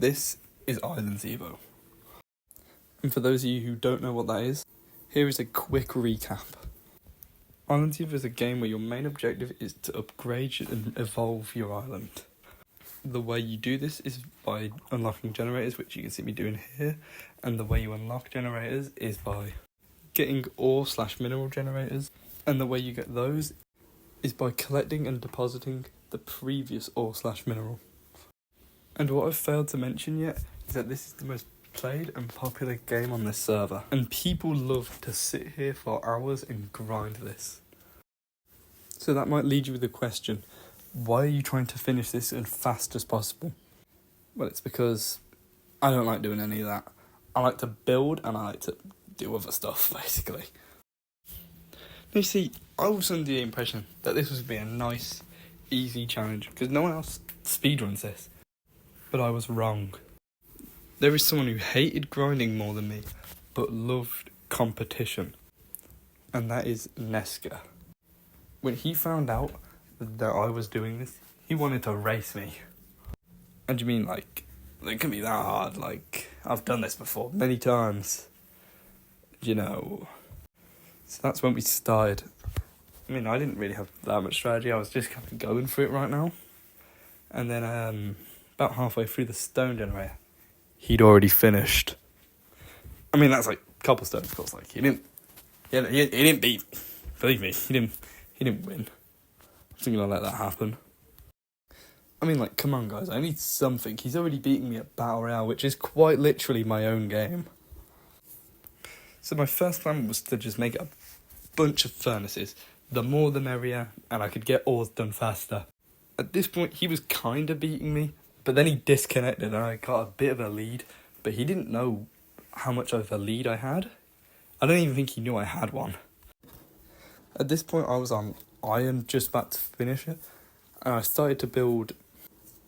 This is Islands Evo. And for those of you who don't know what that is, here is a quick recap. Islands Evo is a game where your main objective is to upgrade and evolve your island. The way you do this is by unlocking generators, which you can see me doing here, and the way you unlock generators is by getting ore/mineral generators, and the way you get those is by collecting and depositing the previous ore/mineral. And what I've failed to mention yet is that this is the most played and popular game on this server, and people love to sit here for hours and grind this. So that might lead you with the question, why are you trying to finish this as fast as possible? Well, it's because I don't like doing any of that. I like to build and I like to do other stuff, basically. You see, I was under the impression that this was going to be a nice, easy challenge, because no one else speedruns this. But I was wrong. There is someone who hated grinding more than me, but loved competition. And that is Nesca. When he found out that I was doing this, he wanted to race me. And you mean, like, it can be that hard? Like, I've done this before many times. You know. So that's when we started. I mean, I didn't really have that much strategy. I was just kind of going for it right now. And then, about halfway through the stone generator, he'd already finished. I mean, that's like cobblestone, of course. Like, he didn't beat me. Believe me, he didn't win. I'm thinking I'll let that happen. I mean, like, come on, guys, I need something. He's already beaten me at Battle Royale, which is quite literally my own game. So my first plan was to just make a bunch of furnaces. The more the merrier, and I could get ores done faster. At this point, he was kind of beating me, but then he disconnected and I got a bit of a lead, but he didn't know how much of a lead I had. I don't even think he knew I had one. At this point, I was on iron, just about to finish it, and I started to build,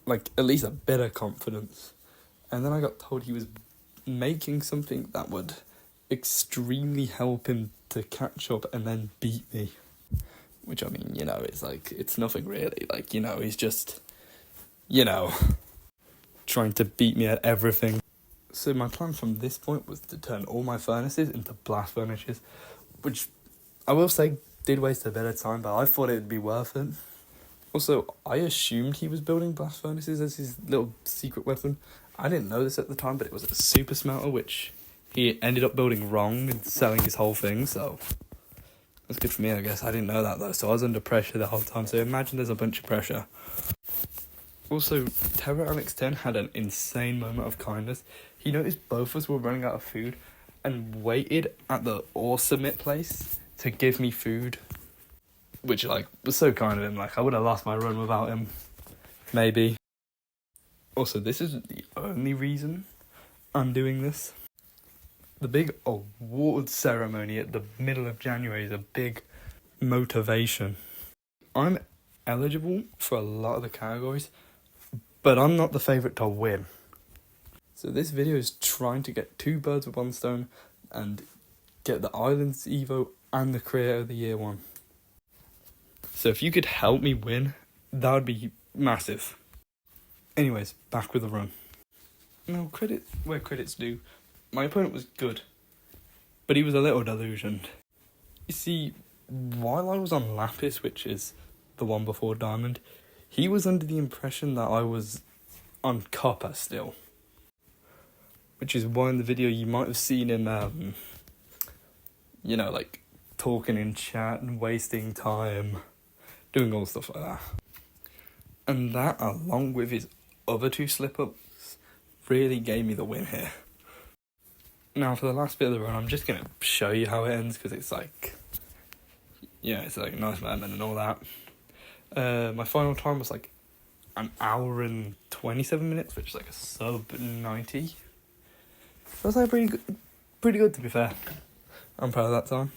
like, at least a bit of confidence. And then I got told he was making something that would extremely help him to catch up and then beat me. Which, I mean, you know, it's like, it's nothing really. Like, you know, he's just, you know, trying to beat me at everything. So my plan from this point was to turn all my furnaces into blast furnaces, which I will say did waste a bit of time, but I thought it would be worth it. Also, I assumed he was building blast furnaces as his little secret weapon. I didn't know this at the time, but it was a super smelter, which he ended up building wrong and selling his whole thing, so that's good for me, I guess. I didn't know that, though, so I was under pressure the whole time, so imagine there's a bunch of pressure. Also, Terra Alex 10 had an insane moment of kindness. He noticed both of us were running out of food and waited at the ore submit place to give me food, which, like, was so kind of him. Like, I would have lost my run without him, maybe. Also, this isn't the only reason I'm doing this. The big award ceremony at the middle of January is a big motivation. I'm eligible for a lot of the categories, but I'm not the favourite to win. So this video is trying to get 2 birds with 1 stone and get the Islands Evo and the Creator of the Year one. So if you could help me win, that would be massive. Anyways, back with the run. Now, credit where credit's due. My opponent was good, but he was a little delusioned. You see, while I was on Lapis, which is the one before Diamond, he was under the impression that I was on Copper still. Which is why in the video you might have seen him, you know, like, talking in chat and wasting time, doing all stuff like that. And that, along with his other 2 slip-ups, really gave me the win here. Now, for the last bit of the run, I'm just going to show you how it ends, because it's like, yeah, it's like a nice moment and all that. My final time was like an hour and 27 minutes, which is like a sub 90. That's like pretty good to be fair. I'm proud of that time.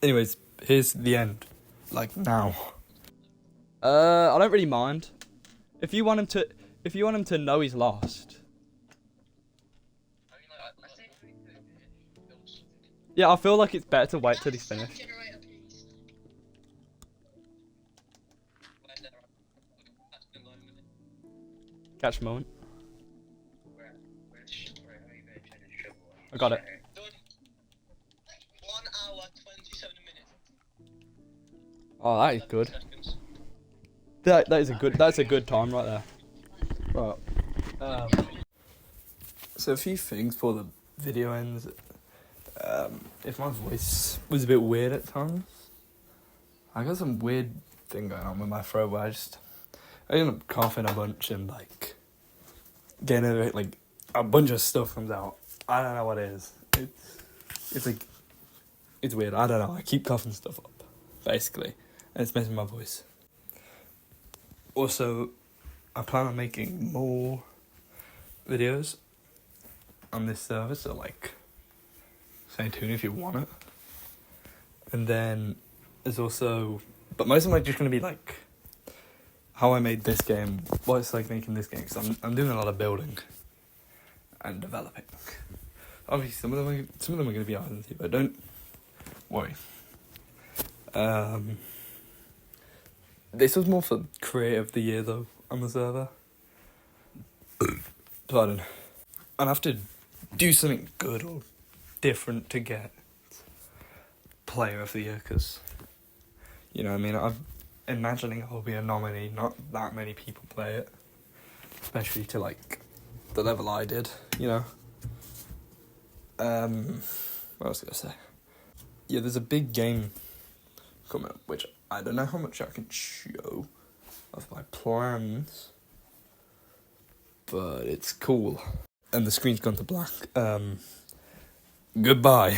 Anyways, here's the end. Like, now. I don't really mind. If you want him to know he's lost. Yeah, I feel like it's better to wait till he's finished. Catch a moment. I got it. Done. 1 hour 27 minutes. Oh, that is good. 11 seconds. That's a good time right there. Right. So a few things before the video ends. If my voice was a bit weird at times, I got some weird thing going on with my throat where I end up coughing a bunch and like getting like a bunch of stuff comes out. I don't know what it is. It's like it's weird. I don't know. I keep coughing stuff up, basically, and it's messing my voice. Also, I plan on making more videos on this server, so like stay tuned if you want it. And then there's also, but most of them are just gonna be like how I made this game, what it's like making this game. Because I'm doing a lot of building and developing. Obviously, some of them are gonna be islands, but don't worry. This was more for creator of the year though on the server. Pardon. I'd have to do something good or different to get player of the year, because, you know what I mean, I'm imagining I'll be a nominee, not that many people play it, especially to like the level I did, you know. What else was I gonna say? Yeah, there's a big game coming up, which I don't know how much I can show of my plans, but it's cool. And the screen's gone to black. Goodbye.